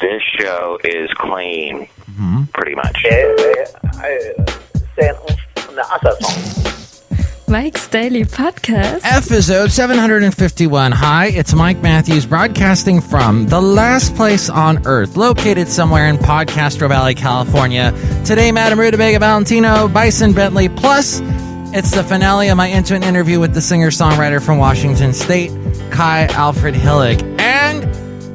This show is clean, pretty much. Mike's Daily Podcast. Episode 751. Hi, it's Mike Matthews broadcasting from the last place on earth, located somewhere in Podcastro Valley, California. Today, Madame Rootabega, Valentino, Bison Bentley, plus it's the finale of my intimate interview with the singer-songwriter from Washington State, KYE ALFRED HILLIG. And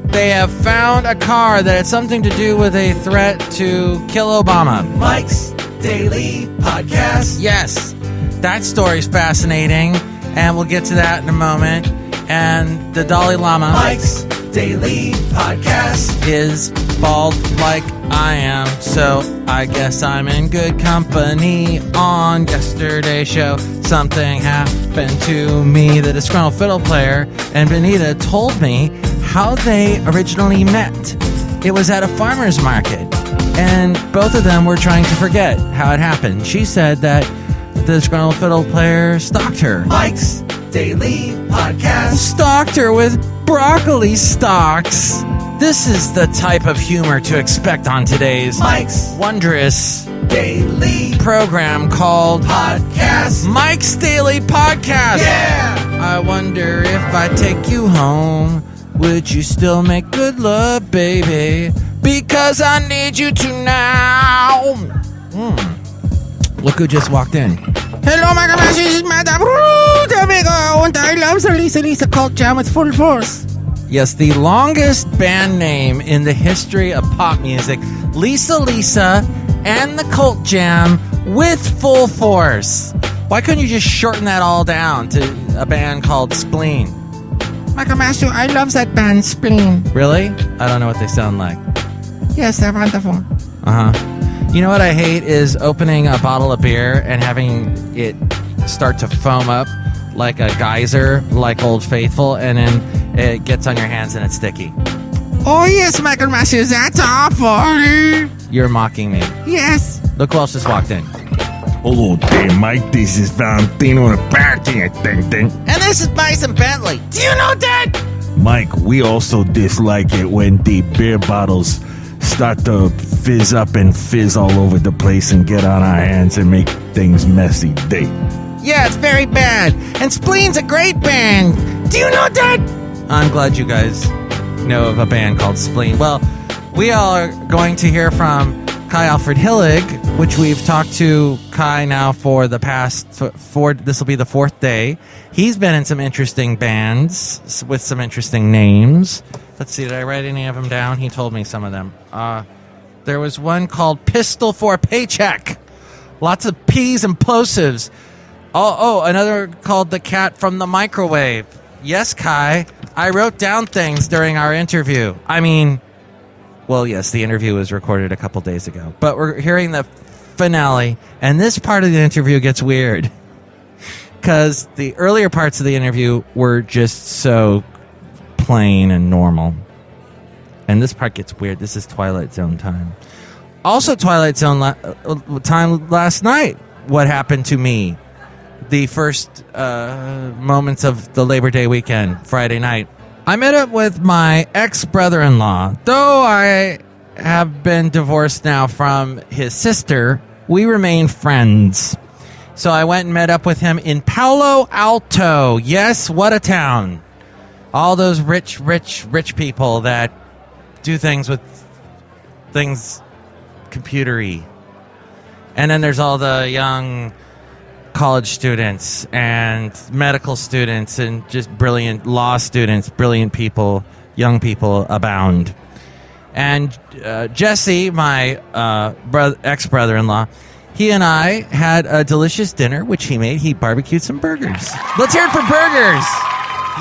they have found a car that had something to do with a threat to kill Obama. Mike's Daily Podcast. Yes, that story's fascinating, and we'll get to that in a moment. And the Dalai Lama, Mike's Daily Podcast, is bald like I am, so I guess I'm in good company. On yesterday's show, something happened to me. The disgruntled fiddle player and Benita told me how they originally met. It was at a farmer's market, and both of them were trying to forget how it happened. She said that the disgruntled fiddle player stalked her. Mike's Daily Podcast. Stalked her with broccoli stalks. This is the type of humor to expect on today's Mike's wondrous daily program called Podcast. Mike's Daily Podcast. Yeah! I wonder if I take you home, would you still make good love, baby? Because I need you to now. Look who just walked in. Hello, my gosh, this is Madame Rootabega, and I love the Lisa Cult Jam with full force. Yes, the longest band name in the history of pop music, Lisa and the Cult Jam with full force. Why couldn't you just shorten that all down to a band called Spleen? Michael Master, I love that band, Spleen. Really? I don't know what they sound like. Yes, they're wonderful. You know what I hate is opening a bottle of beer and having it start to foam up like a geyser, like Old Faithful, and then it gets on your hands and it's sticky. Oh, yes, Michael Matthews, that's awful. You're mocking me. Yes. Look who else just walked in. Hello there, Mike. This is Valentino and And this is Bison Bentley. Do you know that? Mike, we also dislike it when the beer bottles start to fizz up and fizz all over the place and get on our hands and make things messy. Yeah, it's very bad. And Spleen's a great band. Do you know that? I'm glad you guys know of a band called Spleen. Well, we all are going to hear from KYE ALFRED HILLIG, which we've talked to KYE now for the past this will be the fourth day. He's been in some interesting bands with some interesting names. Let's see, did I write any of them down? He told me some of them. There was one called Pistol for a Paycheck. Lots of P's and plosives. Oh, another called The Cat from the Microwave. Yes, KYE, I wrote down things during our interview. I mean, well, yes, the interview was recorded a couple days ago, but we're hearing the finale, and this part of the interview gets weird because the earlier parts of the interview were just so plain and normal, and this part gets weird. This is Twilight Zone time. Also Twilight Zone time last night. What happened to me? The first moments of the Labor Day weekend, Friday night. I met up with my ex-brother-in-law. Though I have been divorced now from his sister, we remain friends. So I went and met up with him in Palo Alto. Yes, what a town. All those rich people that do things with things computery. And then there's all the young college students and medical students and just brilliant law students, brilliant people, young people abound. And Jesse, my ex-brother-in-law, he and I had a delicious dinner, which he made. He barbecued some burgers. Let's hear it for burgers.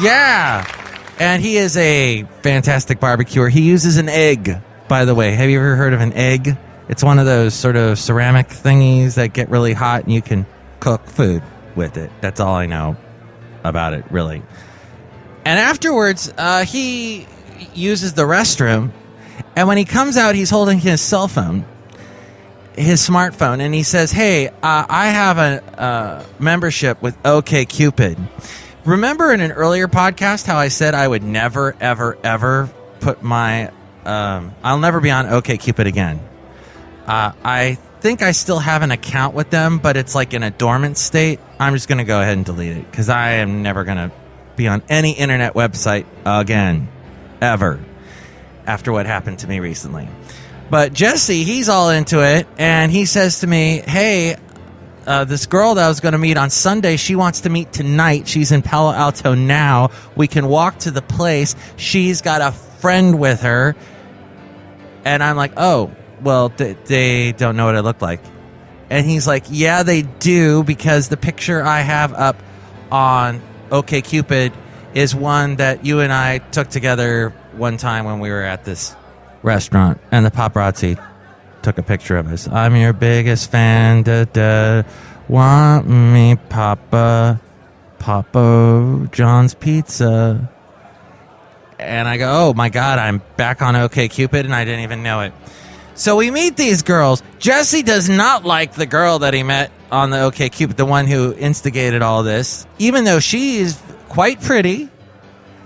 Yeah. And he is a fantastic barbecuer. He uses an egg, by the way. Have you ever heard of an egg? It's one of those sort of ceramic thingies that get really hot and you can cook food with it. That's all I know about it, really. And afterwards, he uses the restroom, and when he comes out, he's holding his cell phone, his smartphone, and he says, hey, I have a membership with OkCupid. Remember in an earlier podcast how I said I would never, ever, ever put my I'll never be on OkCupid again. I think I still have an account with them, but it's like in a dormant state. I'm just going to go ahead and delete it because I am never going to be on any internet website again, ever, after what happened to me recently. But Jesse, he's all into it, and he says to me, hey, this girl that I was going to meet on Sunday, she wants to meet tonight. She's in Palo Alto now. We can walk to the place. She's got a friend with her. And I'm like, oh, well, they don't know what I look like. And he's like, yeah, they do, because the picture I have up on OkCupid is one that you and I took together one time when we were at this restaurant, and the paparazzi took a picture of us. I'm your biggest fan, da-da. Want me, Papa John's Pizza. And I go, oh my God, I'm back on OkCupid, and I didn't even know it. So we meet these girls. Jesse does not like the girl that he met on the OkCupid, the one who instigated all this, even though she is quite pretty.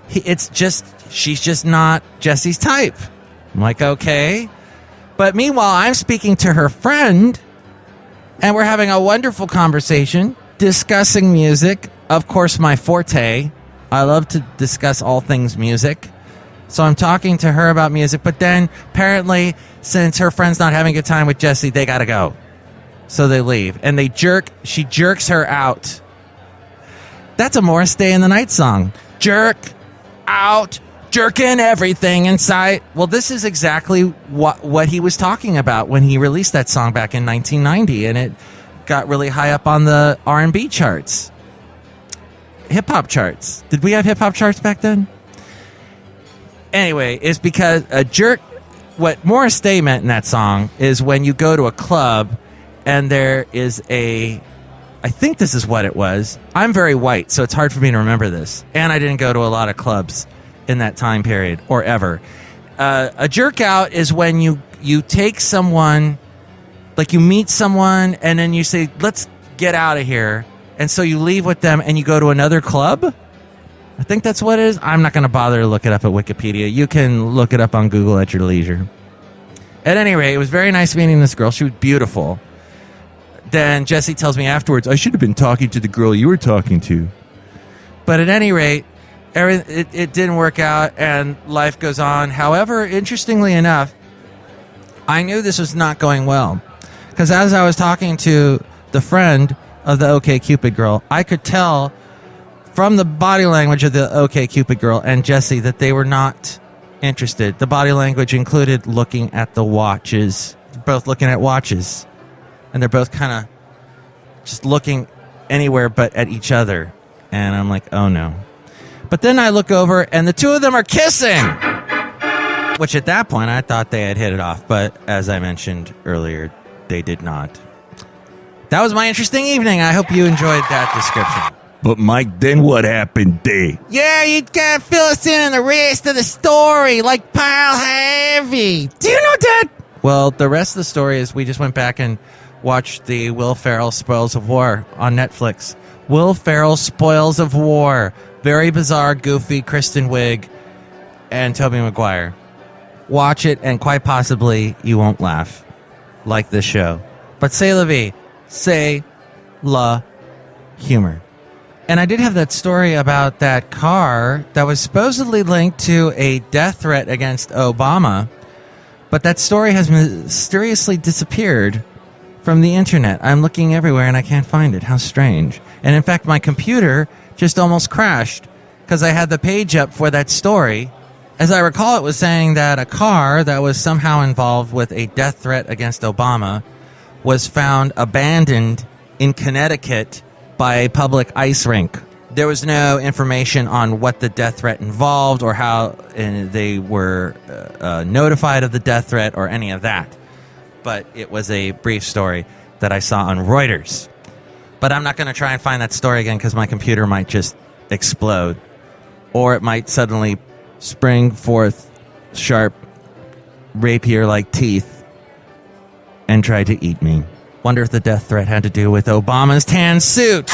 She's just not Jesse's type. I'm like, okay. But meanwhile, I'm speaking to her friend, and we're having a wonderful conversation, discussing music. Of course, my forte. I love to discuss all things music. So I'm talking to her about music, but then apparently, since her friend's not having a good time with Jesse, they gotta go. So they leave, and she jerks her out. That's a Morris Day in the Night song. Jerk out. Jerking everything inside. Well, this is exactly what he was talking about when he released that song back in 1990, and it got really high up on the R&B charts. Hip-hop charts. Did we have hip-hop charts back then? Anyway, it's because a jerk... What Morris Day meant in that song is when you go to a club and there is a... I think this is what it was. I'm very white, so it's hard for me to remember this. And I didn't go to a lot of clubs in that time period, or ever. A jerk out is when you take someone, like you meet someone, and then you say, let's get out of here. And so you leave with them and you go to another club? I think that's what it is. I'm not going to bother to look it up at Wikipedia. You can look it up on Google at your leisure. At any rate, it was very nice meeting this girl. She was beautiful. Then Jesse tells me afterwards, I should have been talking to the girl you were talking to. But at any rate, it didn't work out, and life goes on. However, interestingly enough, I knew this was not going well. Because as I was talking to the friend of the OkCupid girl, I could tell from the body language of the OkCupid girl and Jesse that they were not interested. The body language included looking at the watches. They're both looking at watches. And they're both kind of just looking anywhere but at each other. And I'm like, oh no. But then I look over, and the two of them are kissing! Which at that point, I thought they had hit it off. But as I mentioned earlier, they did not. That was my interesting evening. I hope you enjoyed that description. But Mike, then what happened there? Yeah, you gotta fill us in on the rest of the story, like Pile Heavy. Do you know that? Well, the rest of the story is we just went back and watched the Will Ferrell Spoils of War on Netflix. Will Ferrell Spoils of War. Very bizarre, goofy Kristen Wiig and Tobey Maguire. Watch it, and quite possibly you won't laugh like this show. But c'est la vie. C'est la humor. And I did have that story about that car that was supposedly linked to a death threat against Obama, but that story has mysteriously disappeared from the internet. I'm looking everywhere and I can't find it. How strange. And in fact, my computer just almost crashed because I had the page up for that story. As I recall, it was saying that a car that was somehow involved with a death threat against Obama was found abandoned in Connecticut by a public ice rink. There was no information on what the death threat involved or how they were notified of the death threat or any of that. But it was a brief story that I saw on Reuters. But I'm not going to try and find that story again because my computer might just explode. Or it might suddenly spring forth sharp, rapier-like teeth and try to eat me. Wonder if the death threat had to do with Obama's tan suit.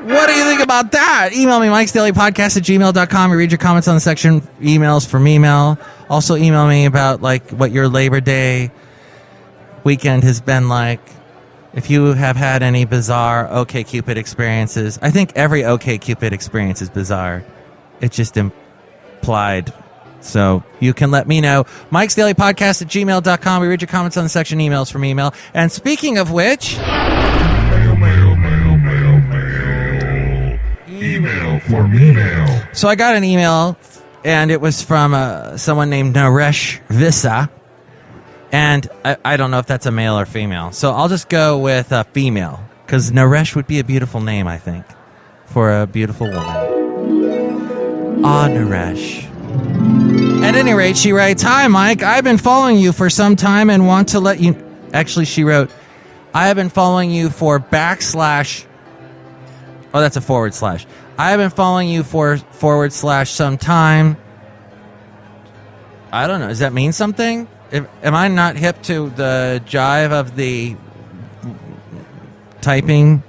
What do you think about that? Email me, MIKEs-DAILY-PODCAST@gmail.com. We read your comments on the section emails from email. Also email me about like what your Labor Day weekend has been like. If you have had any bizarre OkCupid experiences. I think every OkCupid experience is bizarre. It's just implied. So you can let me know. MIKEs-DAILY-PODCAST@gmail.com. We read your comments on the section emails from email. And speaking of which... Email for email. So I got an email, and it was from someone named Naresh Visa. And I don't know if that's a male or female. So I'll just go with a female, because Naresh would be a beautiful name, I think, for a beautiful woman. Ah, Naresh. At any rate, she writes, "Hi, Mike. I've been following you for some time and want to let you..." Actually, she wrote, "I have been following you for /..." Oh, that's a /. "I have been following you for / some time." I don't know. Does that mean something? Am I not hip to the jive of the typing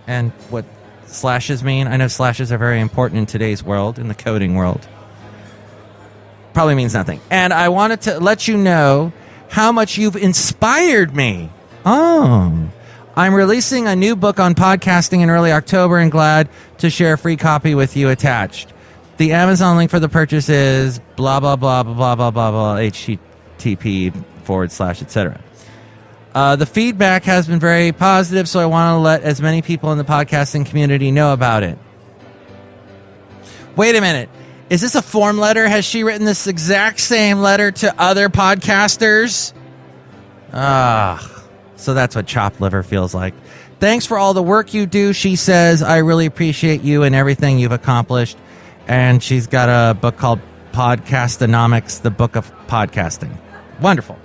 and what slashes mean? I know slashes are very important in today's world, in the coding world. Probably means nothing. And I wanted to let you know how much you've inspired me. Oh. I'm releasing a new book on podcasting in early October and glad to share a free copy with you attached. The Amazon link for the purchase is blah, blah, blah, blah, blah, blah, blah, blah, HTTP / etc. The feedback has been very positive, so I want to let as many people in the podcasting community know about it. Wait a minute. Is this a form letter? Has she written this exact same letter to other podcasters? So that's what chopped liver feels like. Thanks for all the work you do, she says. I really appreciate you and everything you've accomplished. And she's got a book called Podcastonomics, the Book of Podcasting. Wonderful.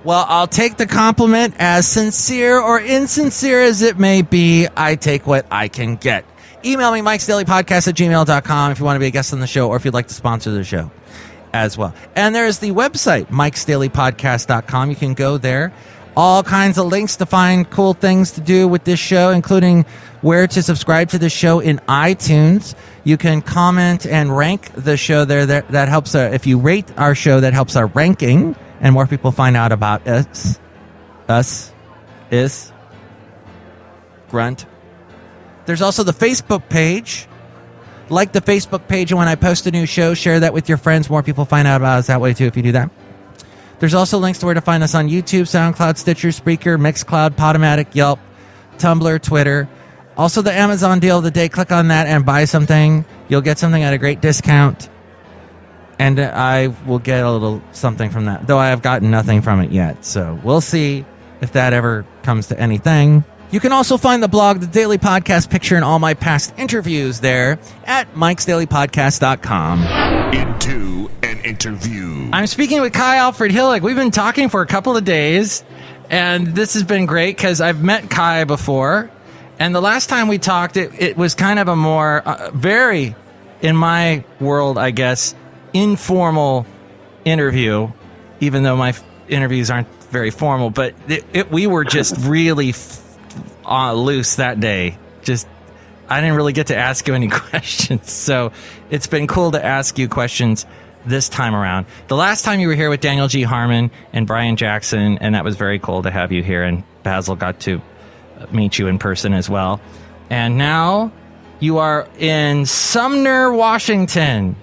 Well, I'll take the compliment as sincere or insincere as it may be. I take what I can get. Email me, MIKEs-DAILY-PODCAST@gmail.com if you want to be a guest on the show or if you'd like to sponsor the show as well. And there's the website, MIKEs-DAILY-PODCAST.com. You can go there. All kinds of links to find cool things to do with this show, including where to subscribe to the show in iTunes. You can comment and rank the show there. That helps. If you rate our show, that helps our ranking, and more people find out about us. Grunt. There's also the Facebook page. Like the Facebook page, and when I post a new show, share that with your friends. More people find out about us that way, too, if you do that. There's also links to where to find us on YouTube, SoundCloud, Stitcher, Spreaker, Mixcloud, Podomatic, Yelp, Tumblr, Twitter. Also, the Amazon deal of the day. Click on that and buy something. You'll get something at a great discount. And I will get a little something from that, though I have gotten nothing from it yet. So we'll see if that ever comes to anything. You can also find the blog, the Daily Podcast Picture, and all my past interviews there at MIKEs-DAILY-PODCAST.com. Into an interview. I'm speaking with KYE ALFRED HILLIG. We've been talking for a couple of days, and this has been great because I've met KYE before. And the last time we talked, it was kind of a more, very, in my world, I guess, informal interview, even though my interviews aren't very formal. But we were just really loose that day. I didn't really get to ask you any questions, so it's been cool to ask you questions this time around. The last time you were here with Daniel G. Harmon and Brian Jackson, and that was very cool to have you here, and Basil got to meet you in person as well. And now you are in Sumner, Washington.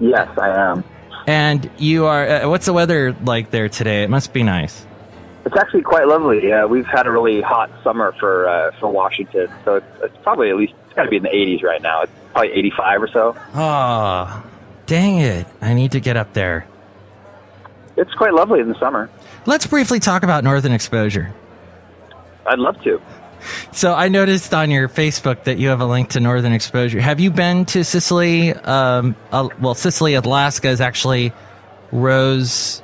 Yes, I am. And you are, what's the weather like there today? It must be nice. It's actually quite lovely. We've had a really hot summer for Washington, so it's probably it's got to be in the 80s right now. It's probably 85 or so. Oh, dang it. I need to get up there. It's quite lovely in the summer. Let's briefly talk about Northern Exposure. I'd love to. So I noticed on your Facebook that you have a link to Northern Exposure. Have you been to Sicily? Sicily, Alaska is actually Rosalind,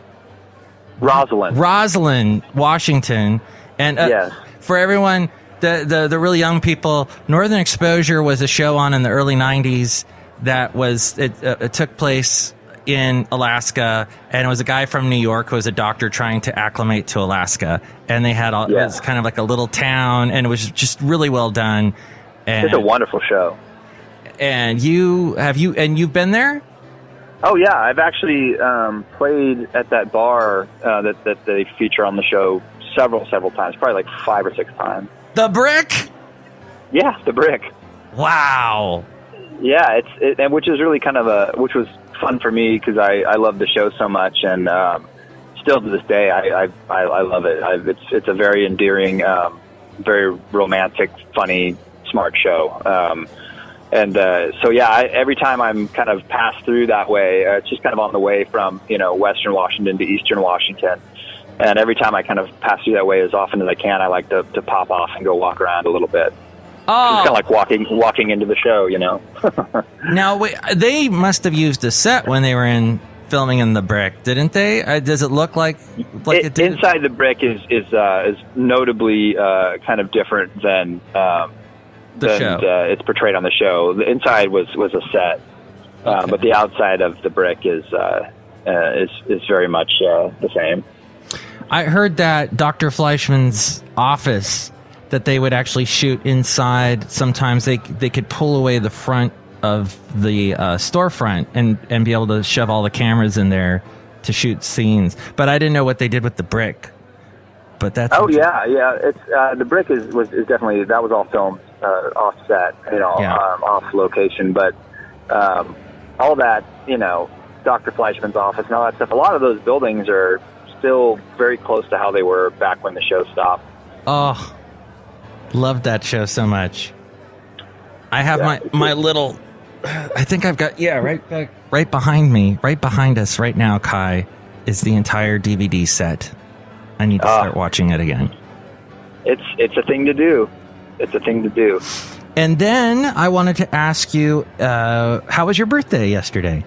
Washington. And yes. For everyone, the really young people, Northern Exposure was a show on in the early 90s that it took place in Alaska, and it was a guy from New York who was a doctor trying to acclimate to Alaska, and they had it was kind of like a little town, and it was just really well done. And, it's a wonderful show. And you've been there? Oh yeah, I've actually played at that bar that they feature on the show several times, probably like 5 or 6 times. The Brick? Yeah, the Brick. Wow. Yeah, and which is really which was fun for me because I love the show so much, and still to this day I love it. It's a very endearing, very romantic, funny, smart show. So yeah, every time I'm kind of passed through that way, it's just kind of on the way from Western Washington to Eastern Washington, and every time I kind of pass through that way as often as I can, I like to pop off and go walk around a little bit. Oh, it's kind of like walking into the show, Now, wait, they must have used a set when they were filming in the Brick, didn't they? Does it look like it did? Inside the Brick is notably kind of different than the show. It's portrayed on the show. The inside was a set, Okay. but the outside of the Brick is very much the same. I heard that Dr. Fleischman's office, that they would actually shoot inside. Sometimes they could pull away the front of the storefront and be able to shove all the cameras in there to shoot scenes. But I didn't know what they did with the Brick. But that's yeah. It's the Brick was definitely, that was all filmed off set, off location. But all that, Dr. Fleischman's office and all that stuff. A lot of those buildings are still very close to how they were back when the show stopped. Oh, loved that show so much. I have my little, I think I've got, right behind me, right behind us right now, Kai, is the entire DVD set. I need to start watching it again. It's a thing to do. It's a thing to do. And then I wanted to ask you, how was your birthday yesterday?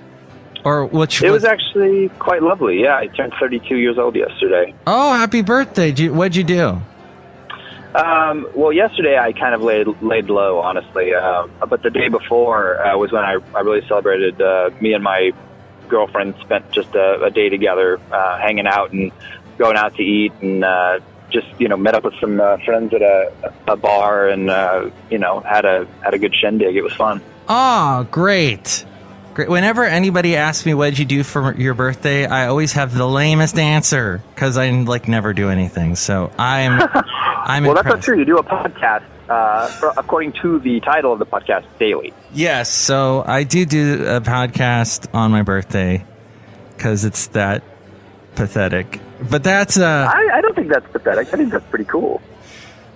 It was actually quite lovely. Yeah, I turned 32 years old yesterday. Oh, happy birthday. What'd you do? Well, yesterday I kind of laid low, honestly. But the day before was when I really celebrated. Me and my girlfriend spent just a day together, hanging out and going out to eat, and just met up with some friends at a bar, and had a good shindig. It was fun. Oh, great. Whenever anybody asks me what did you do for your birthday, I always have the lamest answer because I never do anything. So I'm well, impressed. That's not true. You do a podcast, according to the title of the podcast, daily. Yes, so I do a podcast on my birthday because it's that pathetic. But that's I don't think that's pathetic. I think that's pretty cool.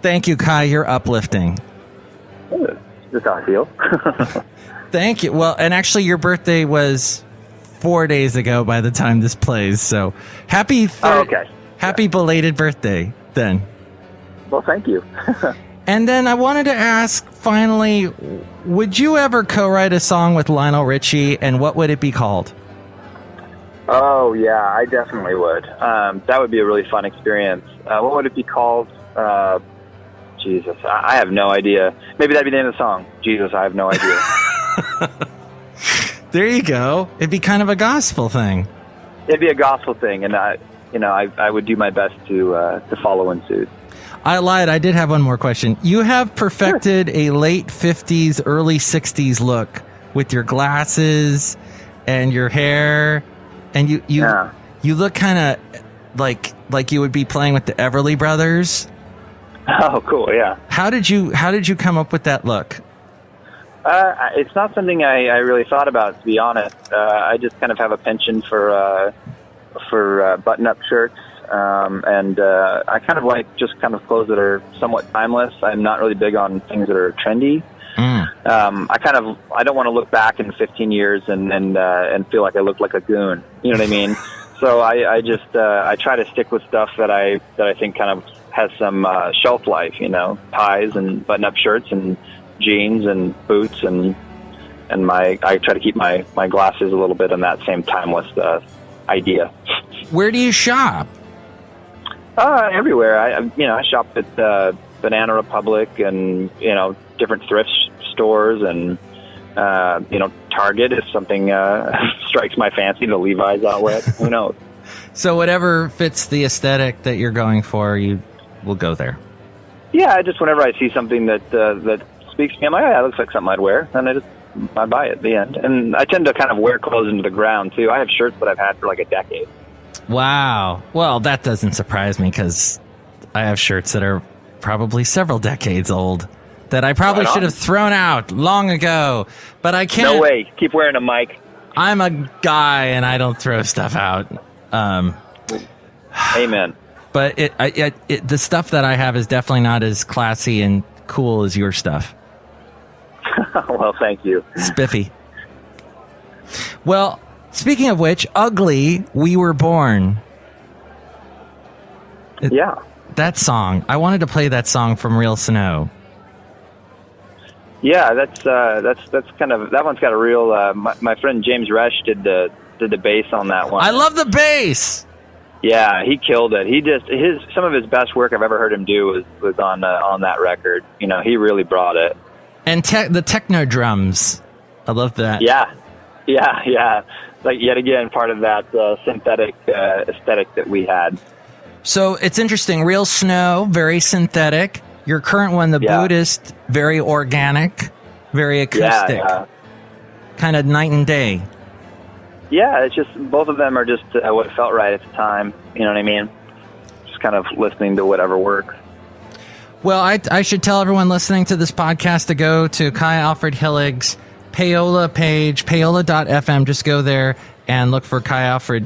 Thank you, Kai. You're uplifting. That's how I feel. Thank you. Well, and actually, your birthday was 4 days ago by the time this plays. So happy belated birthday, then. Well, thank you. And then I wanted to ask, finally, would you ever co-write a song with Lionel Richie, and what would it be called? Oh, yeah, I definitely would. That would be a really fun experience. What would it be called? Jesus, I have no idea. Maybe that'd be the name of the song. Jesus, I have no idea. There you go. It'd be kind of a gospel thing. It'd be a gospel thing, and I would do my best to follow in suit. I lied. I did have one more question. You have perfected a late 50s, early 60s look with your glasses and your hair, and you look kind of like you would be playing with the Everly Brothers. Oh, cool! Yeah. How did you come up with that look? It's not something I really thought about, to be honest. I just kind of have a penchant for button-up shirts, and I kind of like just kind of clothes that are somewhat timeless. I'm not really big on things that are trendy. I don't want to look back in 15 years and feel like I look like a goon. You know what I mean? So I try to stick with stuff that I think kind of has some shelf life. Ties and button-up shirts and jeans and boots and I try to keep my glasses a little bit in that same timeless idea. Where do you shop? Everywhere. I shop at Banana Republic and different thrift stores and Target if something strikes my fancy. The Levi's outlet. Who knows? So whatever fits the aesthetic that you're going for, you will go there. Yeah, just whenever I see something that speaks to me, I'm like, oh, yeah, that looks like something I'd wear. And I buy it at the end. And I tend to kind of wear clothes into the ground, too. I have shirts that I've had for like a decade. Wow. Well, that doesn't surprise me because I have shirts that are probably several decades old that I probably should have thrown out long ago. But I can't. No way. Keep wearing them, Mike. I'm a guy and I don't throw stuff out. Amen. But the stuff that I have is definitely not as classy and cool as your stuff. Well, thank you. Spiffy. Well, speaking of which, Ugly, We Were Born. Yeah. That song. I wanted to play that song from Real Snow. Yeah, that's kind of, that one's got a real, my friend James Resch did the bass on that one. I love the bass! Yeah, he killed it. Some of his best work I've ever heard him do was on that record. You know, he really brought it. And the techno drums. I love that. Yeah. Like, yet again, part of that synthetic aesthetic that we had. So it's interesting. Real Snow, very synthetic. Your current one, The Buddhist, very organic, very acoustic. Yeah. Kind of night and day. Yeah, it's just, both of them are just what felt right at the time. You know what I mean? Just kind of listening to whatever works. Well, I should tell everyone listening to this podcast to go to KYE ALFRED HILLIG's Payola page, payola.fm. Just go there and look for KYE ALFRED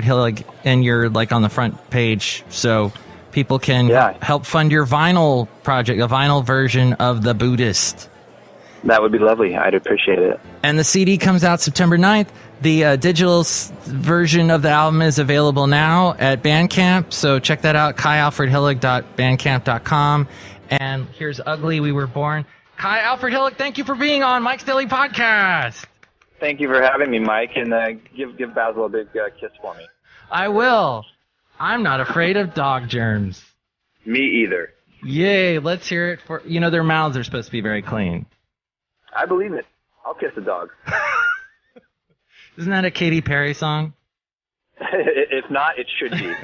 Hillig, and you're like on the front page, so people can help fund your vinyl project, a vinyl version of The Buddhist. That would be lovely. I'd appreciate it. And the CD comes out September 9th. The digital version of the album is available now at Bandcamp, so check that out, kyealfredhillig.bandcamp.com. And here's Ugly, We Were Born. KYE ALFRED HILLIG, thank you for being on Mike's Daily Podcast. Thank you for having me, Mike, and give Basil a big kiss for me. I will. I'm not afraid of dog germs. Me either. Yay, let's hear it for... You know, their mouths are supposed to be very clean. I believe it. I'll kiss a dog. Isn't that a Katy Perry song? If not, it should be.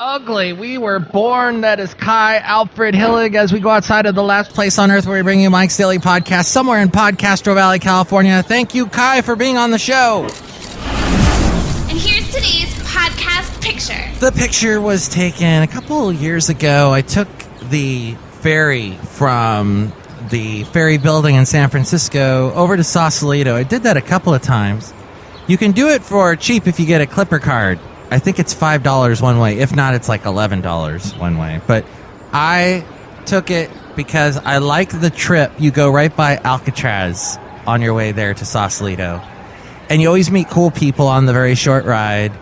ugly. We were born. That is KYE ALFRED HILLIG as we go outside of the last place on earth where we bring you Mike's Daily Podcast somewhere in Podcastro Valley, California. Thank you, KYE, for being on the show. And here's today's podcast picture. The picture was taken a couple years ago. I took the ferry from the ferry building in San Francisco over to Sausalito. I did that a couple of times. You can do it for cheap if you get a Clipper card. I think it's $5 one way. If not, it's like $11 one way. But I took it because I like the trip. You go right by Alcatraz on your way there to Sausalito. And you always meet cool people on the very short ride.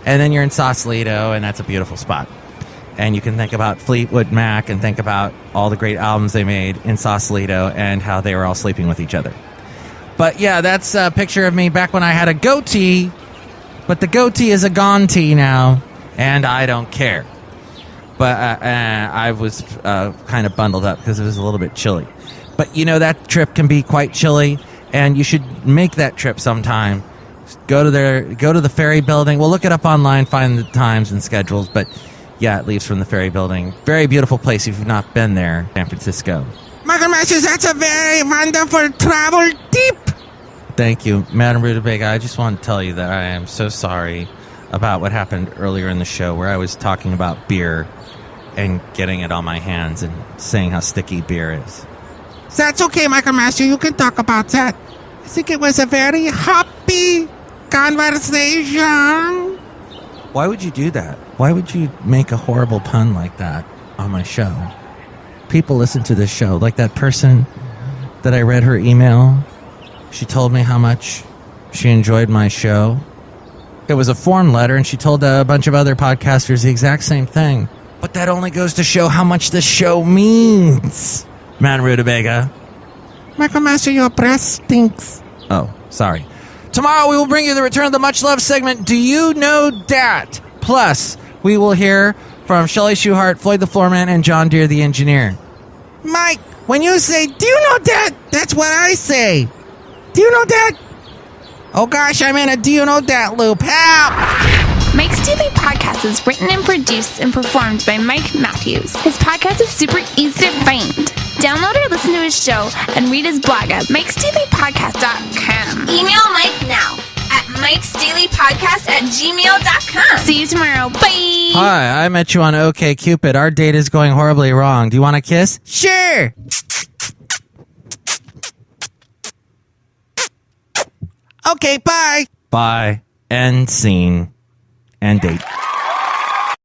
And then you're in Sausalito, and that's a beautiful spot. And you can think about Fleetwood Mac and think about all the great albums they made in Sausalito and how they were all sleeping with each other. But yeah, that's a picture of me back when I had a goatee. But the goatee is a gone tee now, and I don't care. But I was kind of bundled up because it was a little bit chilly. But you know, that trip can be quite chilly, and you should make that trip sometime. Go to the ferry building. We'll look it up online, find the times and schedules. But yeah, it leaves from the ferry building. Very beautiful place if you've not been there, San Francisco. Michael Masters, that's a very wonderful travel tip. Thank you, Madame Rootabega. I just want to tell you that I am so sorry about what happened earlier in the show where I was talking about beer and getting it on my hands and saying how sticky beer is. That's okay, Michael Master. You can talk about that. I think it was a very happy conversation. Why would you do that? Why would you make a horrible pun like that on my show? People listen to this show. Like that person that I read her email. She told me how much she enjoyed my show. It was a form letter, and she told a bunch of other podcasters the exact same thing. But that only goes to show how much the show means. Madame Rootabega. Michael Master, your breath stinks. Oh, sorry. Tomorrow we will bring you the return of the much-loved segment, Do You Know Dat? Plus, we will hear from Chely Shoehart, Floyd the Floorman, and John Deere the engineer. Mike, when you say, do you know that? That's what I say. Do you know that? Oh gosh, I'm in a do you know that loop. Help! Mike's Daily Podcast is written and produced and performed by Mike Matthews. His podcast is super easy to find. Download or listen to his show and read his blog at MIKEs-DAILY-PODCAST.com. Email Mike now at MIKES-DAILY-PODCAST@gmail.com. See you tomorrow. Bye! Hi, I met you on OkCupid. Our date is going horribly wrong. Do you want a kiss? Sure! Okay, bye! Bye. End scene. End date.